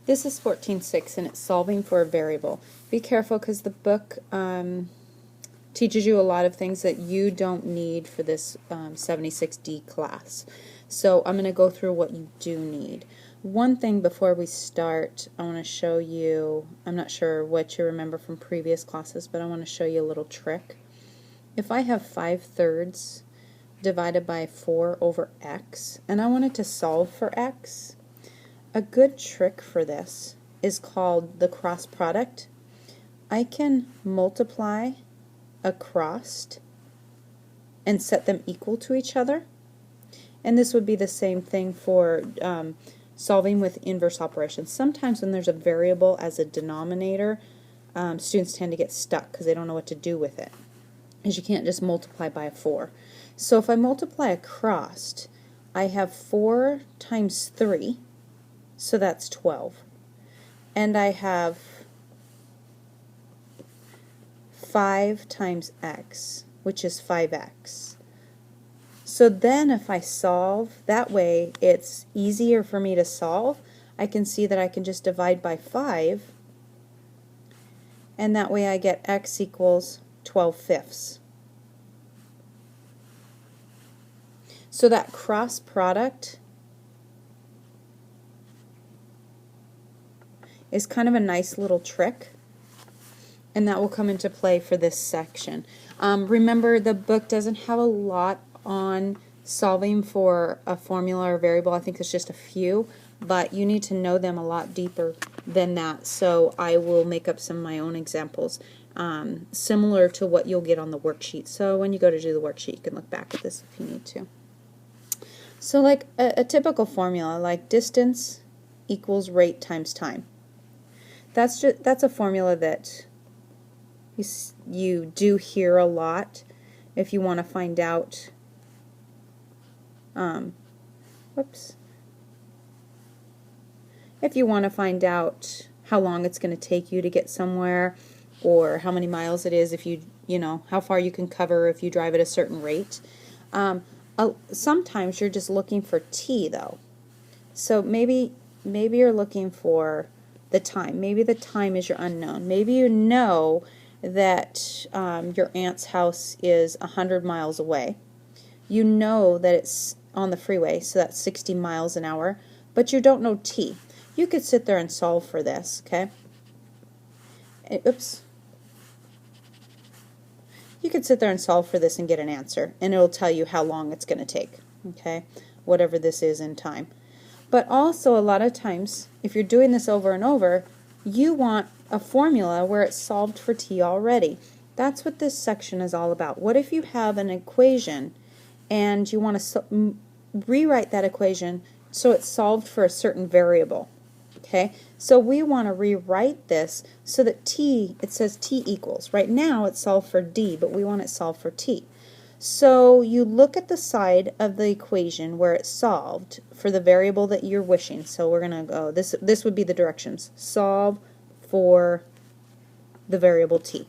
This is 14.6 and it's solving for a variable. Be careful because the book teaches you a lot of things that you don't need for this 76D class. So I'm going to go through what you do need. One thing before we start, I want to show you, I'm not sure what you remember from previous classes, but I want to show you a little trick. If I have 5/3 divided by 4 over x, and I wanted to solve for x, a good trick for this is called the cross product. I can multiply across and set them equal to each other. And this would be the same thing for solving with inverse operations. Sometimes when there's a variable as a denominator, students tend to get stuck because they don't know what to do with it, because you can't just multiply by a 4. So if I multiply across, I have 4 times 3, so that's 12. And I have 5 times x, which is 5x. So then if I solve, that way it's easier for me to solve. I can see that I can just divide by 5, and that way I get x equals 12/5. So that cross product is kind of a nice little trick, and that will come into play for this section. Remember, the book doesn't have a lot on solving for a formula or variable. I think it's just a few, but you need to know them a lot deeper than that. So I will make up some of my own examples similar to what you'll get on the worksheet. So when you go to do the worksheet, you can look back at this if you need to. So like a typical formula, like distance equals rate times time. That's a formula that you do hear a lot if you want to find out if you want to find out how long it's going to take you to get somewhere, or how many miles it is, if you know how far you can cover if you drive at a certain rate. Sometimes you're just looking for t though. So maybe you're looking for the time. Maybe the time is your unknown. Maybe you know that your aunt's house is 100 miles away. You know that it's on the freeway, so that's 60 miles an hour, but you don't know t. You could sit there and solve for this, okay? Oops. You could sit there and solve for this and get an answer, and it'll tell you how long it's going to take, okay? Whatever this is in time. But also, a lot of times, if you're doing this over and over, you want a formula where it's solved for t already. That's what this section is all about. What if you have an equation and you want to rewrite that equation so it's solved for a certain variable? Okay, so we want to rewrite this so that t, it says t equals. Right now it's solved for d, but we want it solved for t. So you look at the side of the equation where it's solved for the variable that you're wishing. So we're going to go, this would be the directions. Solve for the variable t.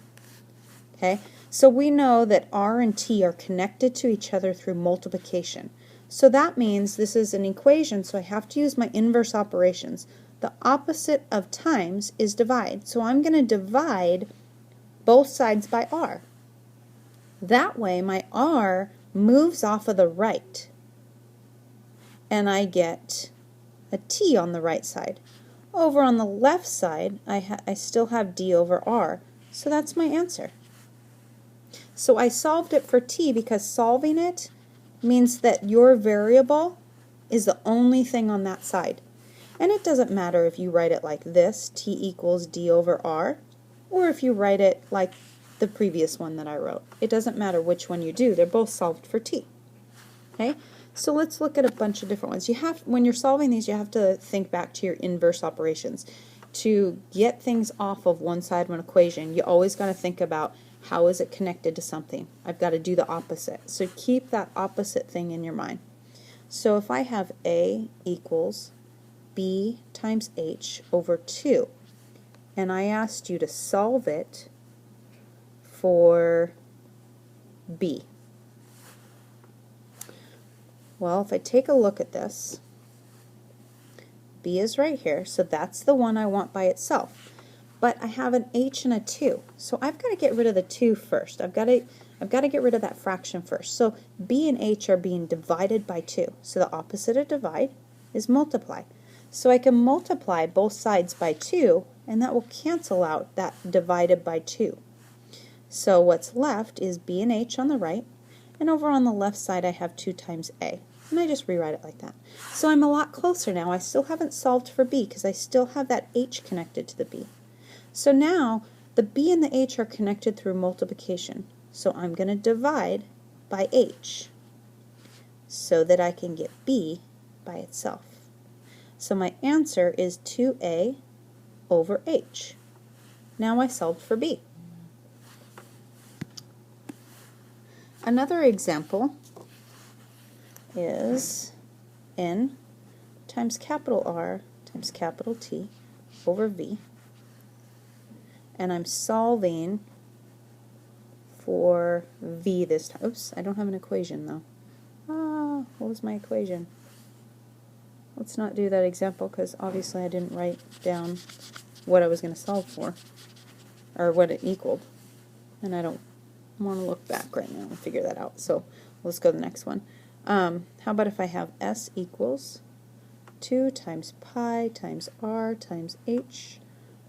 Okay, so we know that r and t are connected to each other through multiplication. So that means this is an equation, so I have to use my inverse operations. The opposite of times is divide. So I'm going to divide both sides by r. That way my r moves off of the right, and I get a t on the right side. Over on the left side, I still have d over r, so that's my answer. So I solved it for t because solving it means that your variable is the only thing on that side. And it doesn't matter if you write it like this, t equals d over r, or if you write it like the previous one that I wrote. It doesn't matter which one you do. They're both solved for t. Okay? So let's look at a bunch of different ones. When you're solving these, you have to think back to your inverse operations. To get things off of one side of an equation, you always got to think about how is it connected to something. I've got to do the opposite. So keep that opposite thing in your mind. So if I have a equals b times h over 2, and I asked you to solve it for b. Well, if I take a look at this, B is right here, so that's the one I want by itself. But I have an h and a 2, so I've got to get rid of the 2 first. I've got to get rid of that fraction first. So b and h are being divided by 2. So the opposite of divide is multiply. So I can multiply both sides by 2, and that will cancel out that divided by 2. So what's left is b and h on the right, and over on the left side I have 2 times a. And I just rewrite it like that. So I'm a lot closer now. I still haven't solved for b because I still have that h connected to the b. So now the b and the h are connected through multiplication. So I'm going to divide by h so that I can get b by itself. So my answer is 2a over h. Now I solved for b. Another example is n times capital R times capital T over v. And I'm solving for v this time. Oops, I don't have an equation though. What was my equation? Let's not do that example because obviously I didn't write down what I was going to solve for or what it equaled. And I don't want to look back right now and figure that out. So let's go to the next one. How about if I have s equals 2 times pi times r times h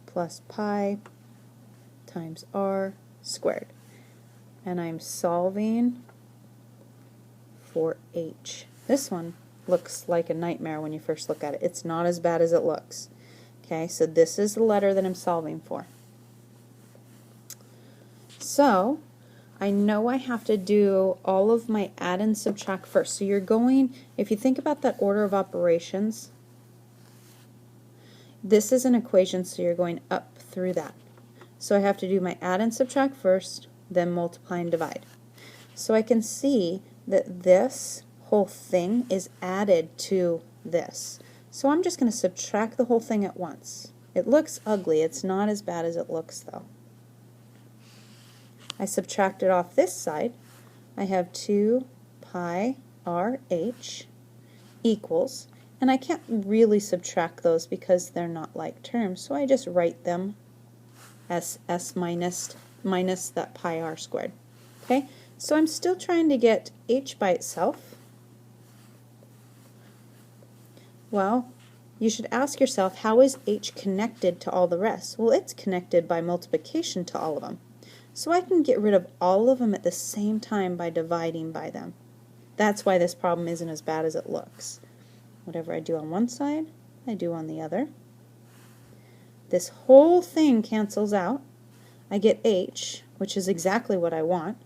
plus pi times r squared. And I'm solving for h. This one looks like a nightmare when you first look at it. It's not as bad as it looks. Okay, so this is the letter that I'm solving for. So I know I have to do all of my add and subtract first. So you're going, if you think about that order of operations, this is an equation, so you're going up through that. So I have to do my add and subtract first, then multiply and divide. So I can see that this whole thing is added to this. So I'm just going to subtract the whole thing at once. It looks ugly. It's not as bad as it looks though. I subtracted off this side. I have 2 pi RH equals, and I can't really subtract those because they're not like terms, so I just write them as s minus that pi r squared. Okay, so I'm still trying to get h by itself. Well, you should ask yourself, how is h connected to all the rest? Well, it's connected by multiplication to all of them. So I can get rid of all of them at the same time by dividing by them. That's why this problem isn't as bad as it looks. Whatever I do on one side, I do on the other. This whole thing cancels out. I get h, which is exactly what I want.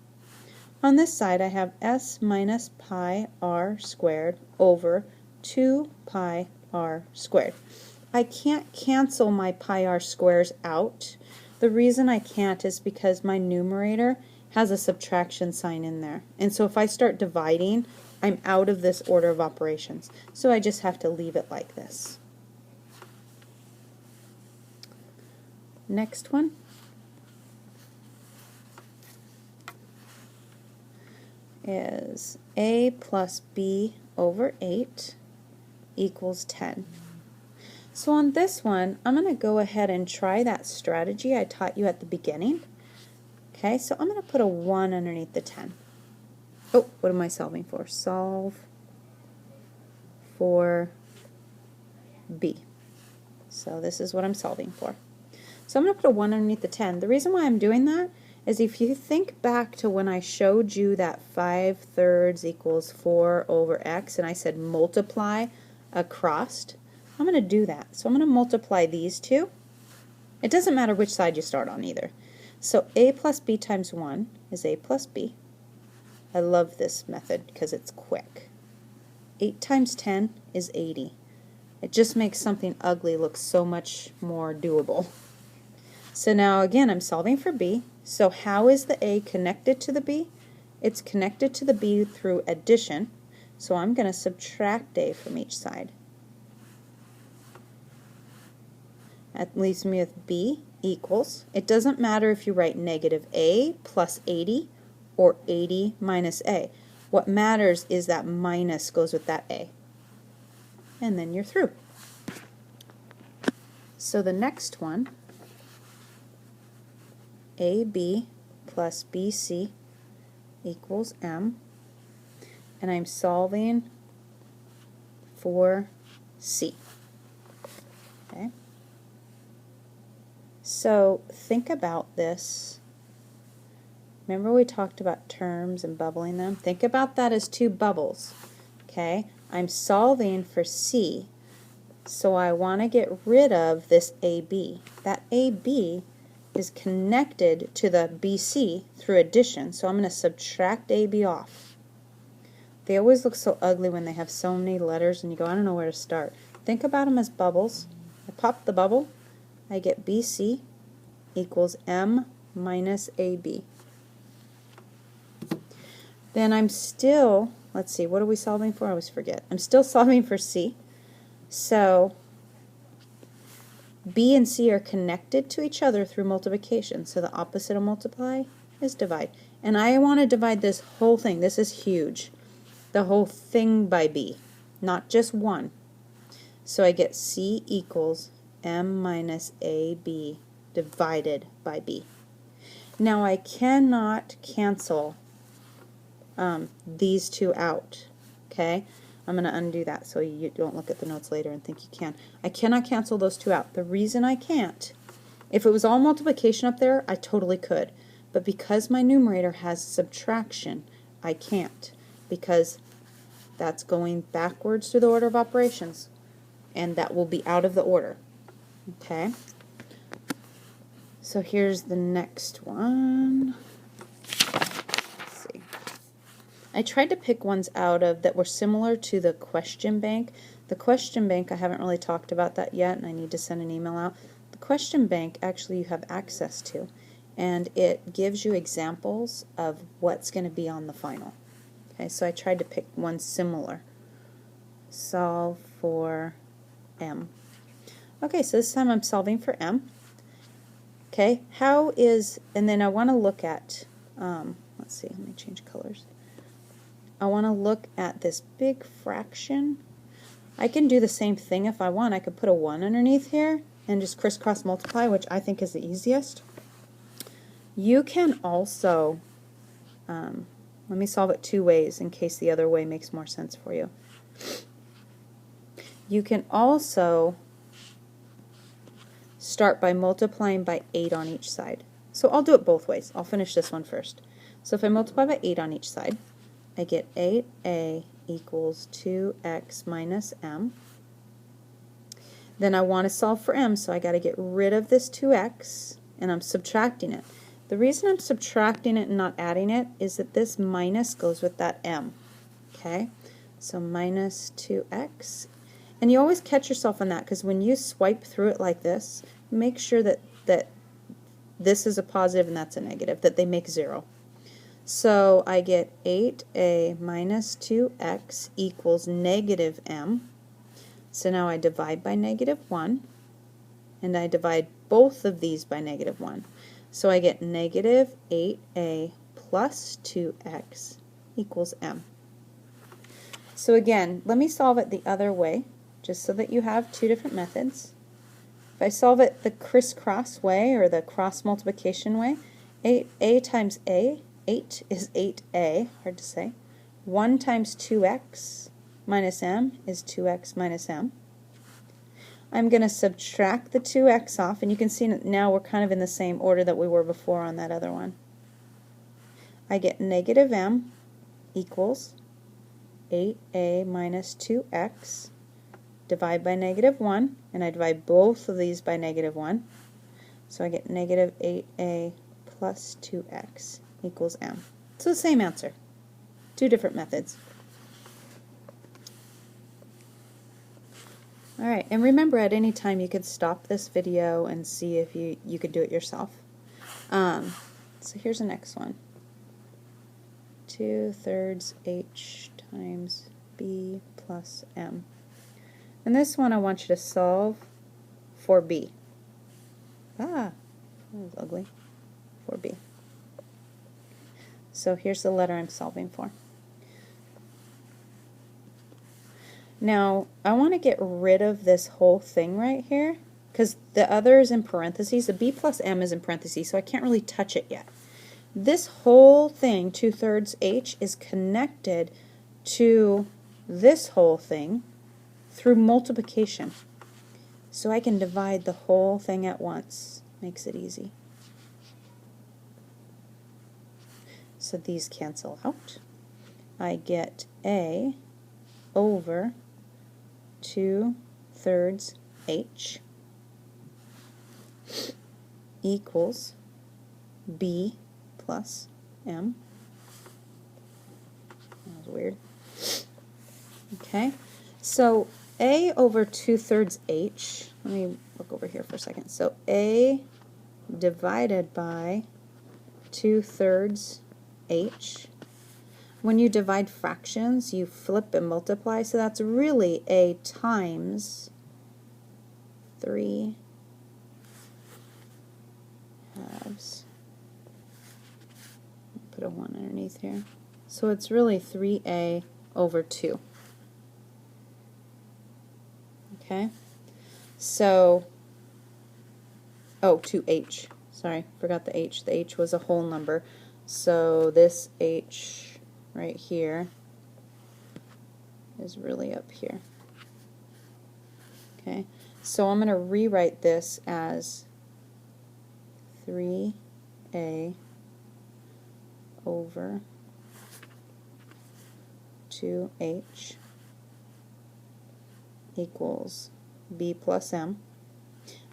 On this side, I have s minus pi r squared over 2 pi r squared. I can't cancel my pi r squares out. The reason I can't is because my numerator has a subtraction sign in there. And so if I start dividing, I'm out of this order of operations. So I just have to leave it like this. Next one is a plus b over 8 equals 10. So on this one, I'm going to go ahead and try that strategy I taught you at the beginning. Okay, so I'm going to put a 1 underneath the 10. Oh, what am I solving for? Solve for b. So this is what I'm solving for. So I'm going to put a 1 underneath the 10. The reason why I'm doing that is if you think back to when I showed you that 5/3 equals 4 over x, and I said multiply across, I'm going to do that. So I'm going to multiply these two. It doesn't matter which side you start on either. So a plus b times 1 is a plus b. I love this method because it's quick. 8 times 10 is 80. It just makes something ugly look so much more doable. So now again, I'm solving for b. So how is the a connected to the b? It's connected to the b through addition. So I'm going to subtract a from each side. That leaves me with b equals, it doesn't matter if you write negative a plus 80 or 80 minus a. What matters is that minus goes with that a. And then you're through. So the next one, AB plus BC equals M, and I'm solving for C. Okay? So think about this. Remember we talked about terms and bubbling them? Think about that as two bubbles. Okay? I'm solving for C, so I want to get rid of this AB. That AB is connected to the BC through addition, so I'm going to subtract AB off. They always look so ugly when they have so many letters and you go, I don't know where to start. Think about them as bubbles. I pop the bubble, I get BC equals M minus AB. Then I'm still, let's see, what are we solving for? I always forget. I'm still solving for C. So B and C are connected to each other through multiplication. So the opposite of multiply is divide. And I want to divide this whole thing. This is huge. The whole thing by B, not just one. So I get C equals M minus AB divided by B. Now I cannot cancel these two out. Okay? I'm going to undo that so you don't look at the notes later and think you can. I cannot cancel those two out. The reason I can't, if it was all multiplication up there, I totally could. But because my numerator has subtraction, I can't, because that's going backwards through the order of operations, and that will be out of the order. Okay? So here's the next one. Let's see. I tried to pick ones out of that were similar to the question bank. The question bank, I haven't really talked about that yet, and I need to send an email out. The question bank, actually, you have access to, and it gives you examples of what's going to be on the final. Okay, so I tried to pick one similar. Solve for M. Okay, so this time I'm solving for M. Okay, how is, and then I want to look at, let's see, let me change colors. I want to look at this big fraction. I can do the same thing if I want. I could put a 1 underneath here and just crisscross multiply, which I think is the easiest. You can also, let me solve it two ways in case the other way makes more sense for you. You can also start by multiplying by 8 on each side. So I'll do it both ways. I'll finish this one first. So if I multiply by 8 on each side, I get 8a equals 2x minus m. Then I want to solve for m, so I got to get rid of this 2x, and I'm subtracting it. The reason I'm subtracting it and not adding it is that this minus goes with that m. Okay? So minus 2x. And you always catch yourself on that, because when you swipe through it like this, make sure that this is a positive and that's a negative, that they make 0. So I get 8a minus 2x equals negative m. So now I divide by negative 1, and I divide both of these by negative 1. So I get negative 8a plus 2x equals m. So again, let me solve it the other way, just so that you have two different methods. If I solve it the crisscross way, or the cross multiplication way, 8a times a, 8 is 8a, hard to say. 1 times 2x minus m is 2x minus m. I'm going to subtract the 2x off, and you can see now we're kind of in the same order that we were before on that other one. I get negative m equals 8a minus 2x, divide by negative 1, and I divide both of these by negative 1. So I get negative 8a plus 2x equals m. So the same answer, two different methods. Alright, and remember, at any time you could stop this video and see if you could do it yourself. So here's the next one. 2/3 h times b plus m. And this one I want you to solve for b. That was ugly. For b. So here's the letter I'm solving for. Now, I want to get rid of this whole thing right here, because the other is in parentheses. The b plus m is in parentheses, so I can't really touch it yet. This whole thing, 2/3 h, is connected to this whole thing through multiplication. So I can divide the whole thing at once. Makes it easy. So these cancel out. I get a over 2/3 h equals b plus m. That was weird. Okay, so a over 2/3 h, let me look over here for a second. So a divided by 2/3 h. When you divide fractions, you flip and multiply, so that's really a times 3 halves. Put a 1 underneath here. So it's really 3a over 2. Okay? So, oh, 2h. Sorry, forgot the h. The h was a whole number. So this h right here is really up here. Okay? So I'm going to rewrite this as 3a over 2h equals b plus m.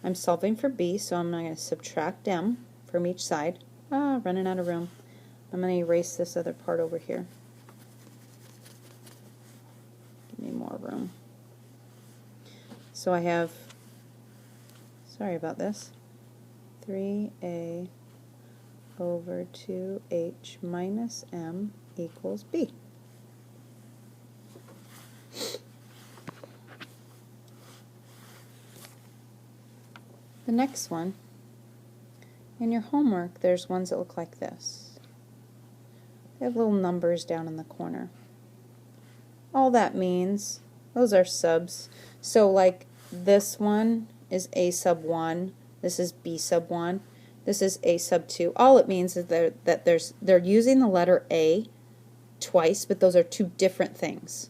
I'm solving for b, so I'm going to subtract m from each side. Running out of room. I'm going to erase this other part over here. Give me more room. So I have, sorry about this, 3a over 2h minus m equals b. The next one, in your homework, there's ones that look like this. They have little numbers down in the corner. All that means, those are subs. So like this one is a sub 1, this is b sub 1, this is a sub 2. All it means is that they're using the letter a twice, but those are two different things.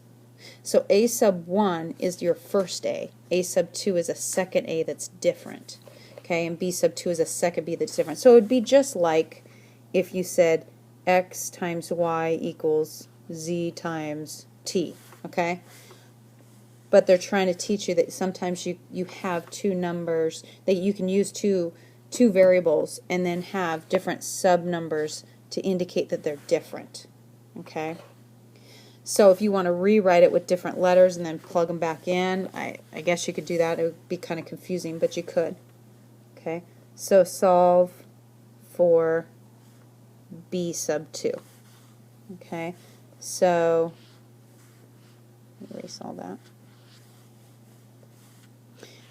So a sub 1 is your first a sub 2 is a second a that's different. Okay, and b sub 2 is a second b that's different. So it would be just like if you said x times y equals z times t. Okay? But they're trying to teach you that sometimes you have two numbers, that you can use two variables and then have different sub numbers to indicate that they're different. Okay? So if you want to rewrite it with different letters and then plug them back in, I guess you could do that. It would be kind of confusing, but you could. Okay, so solve for b sub 2. Okay, so erase all that.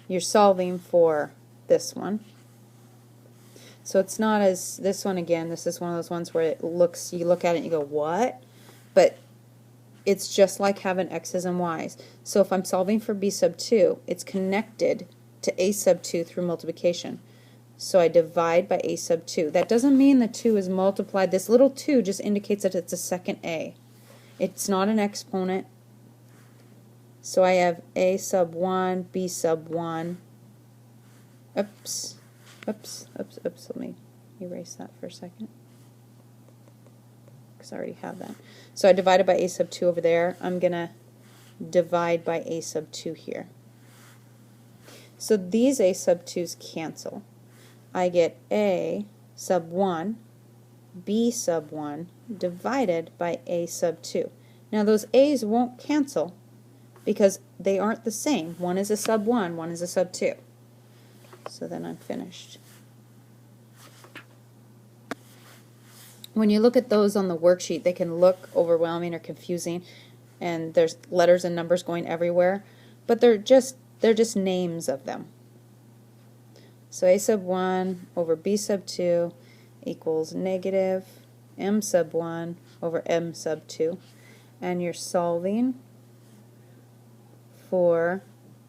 You're solving for this one. So it's not as, this one again, this is one of those ones where it looks, you look at it and you go, what? But it's just like having x's and y's. So if I'm solving for b sub 2, it's connected to a sub 2 through multiplication. So I divide by a sub 2. That doesn't mean the 2 is multiplied. This little 2 just indicates that it's a second a. It's not an exponent. So I have a sub 1, b sub 1. Oops. Let me erase that for a second, because I already have that. So I divided by a sub 2 over there. I'm going to divide by a sub 2 here. So these a sub 2's cancel. I get a sub 1, b sub 1 divided by a sub 2. Now those a's won't cancel because they aren't the same. One is a sub 1, one is a sub 2. So then I'm finished. When you look at those on the worksheet, they can look overwhelming or confusing, and there's letters and numbers going everywhere, but they're just names of them. So a sub 1 over b sub 2 equals negative m sub 1 over m sub 2, and you're solving for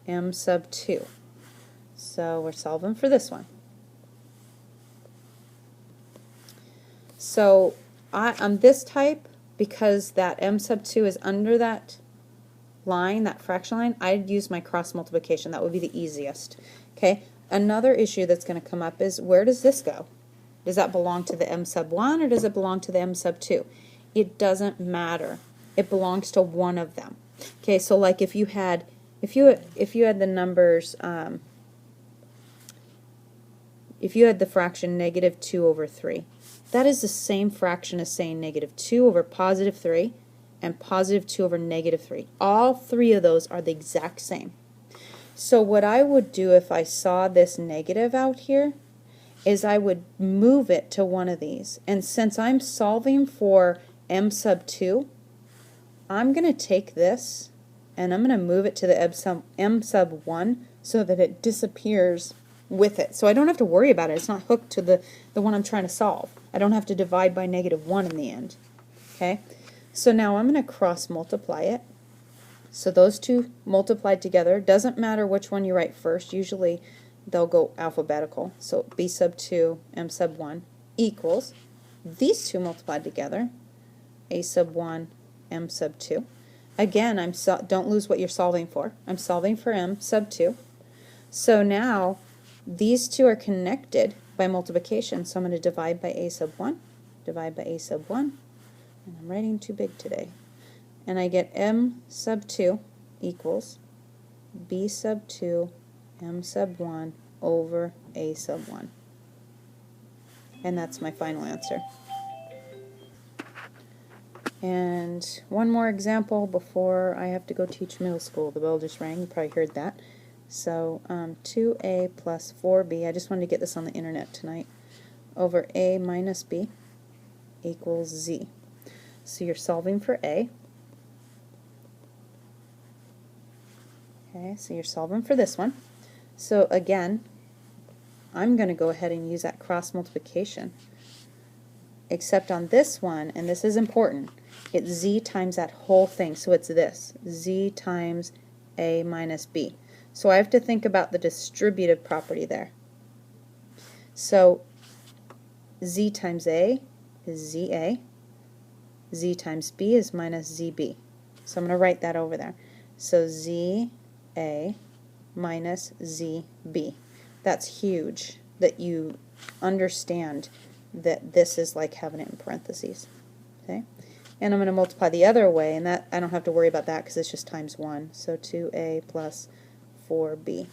m sub 2. So So we're solving for this one. So on this type, because that m sub 2 is under that line, that fraction line, I'd use my cross multiplication. That would be the easiest. Okay. Another issue that's going to come up is, where does this go? Does that belong to the m sub 1 or does it belong to the m sub 2? It doesn't matter. It belongs to one of them. Okay, so like if you had the numbers, if you had the fraction negative 2 over 3, that is the same fraction as saying negative 2 over positive 3 and positive 2 over negative 3. All three of those are the exact same. So what I would do if I saw this negative out here is I would move it to one of these. And since I'm solving for m sub 2, I'm going to take this and I'm going to move it to the m sub 1 so that it disappears with it. So I don't have to worry about it. It's not hooked to the one I'm trying to solve. I don't have to divide by negative 1 in the end. Okay? So now I'm going to cross multiply it. So those two multiplied together. Doesn't matter which one you write first. Usually they'll go alphabetical. So b sub 2, m sub 1 equals these two multiplied together, a sub 1, m sub 2. Again, don't lose what you're solving for. I'm solving for m sub 2. So now these two are connected by multiplication. So I'm going to divide by a sub 1, divide by a sub 1, and I'm writing too big today. And I get m sub 2 equals b sub 2 m sub 1 over a sub 1. And that's my final answer. And one more example before I have to go teach middle school. The bell just rang. You probably heard that. So 2a plus 4b, I just wanted to get this on the internet tonight, over a minus b equals z. So you're solving for a. Okay, so you're solving for this one. So again, I'm going to go ahead and use that cross multiplication. Except on this one, and this is important, it's z times that whole thing. So it's this, z times a minus b. So I have to think about the distributive property there. So z times a is za, z times b is minus zb. So I'm going to write that over there. So za minus zb. That's huge that you understand that this is like having it in parentheses. Okay? And I'm going to multiply the other way, and that I don't have to worry about that because it's just times 1. So 2a plus 4b.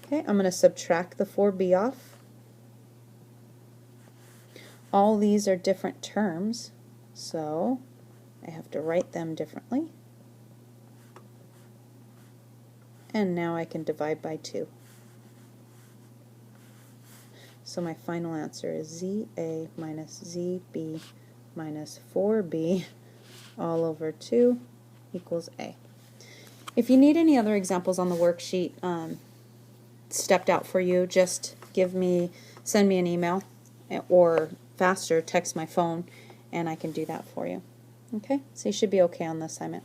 Okay, I'm going to subtract the 4b off. All these are different terms, so I have to write them differently. And now I can divide by 2. So my final answer is za minus zb minus 4b all over 2 equals a. If you need any other examples on the worksheet stepped out for you, just send me an email, or faster, text my phone, and I can do that for you. Okay, so you should be okay on the assignment.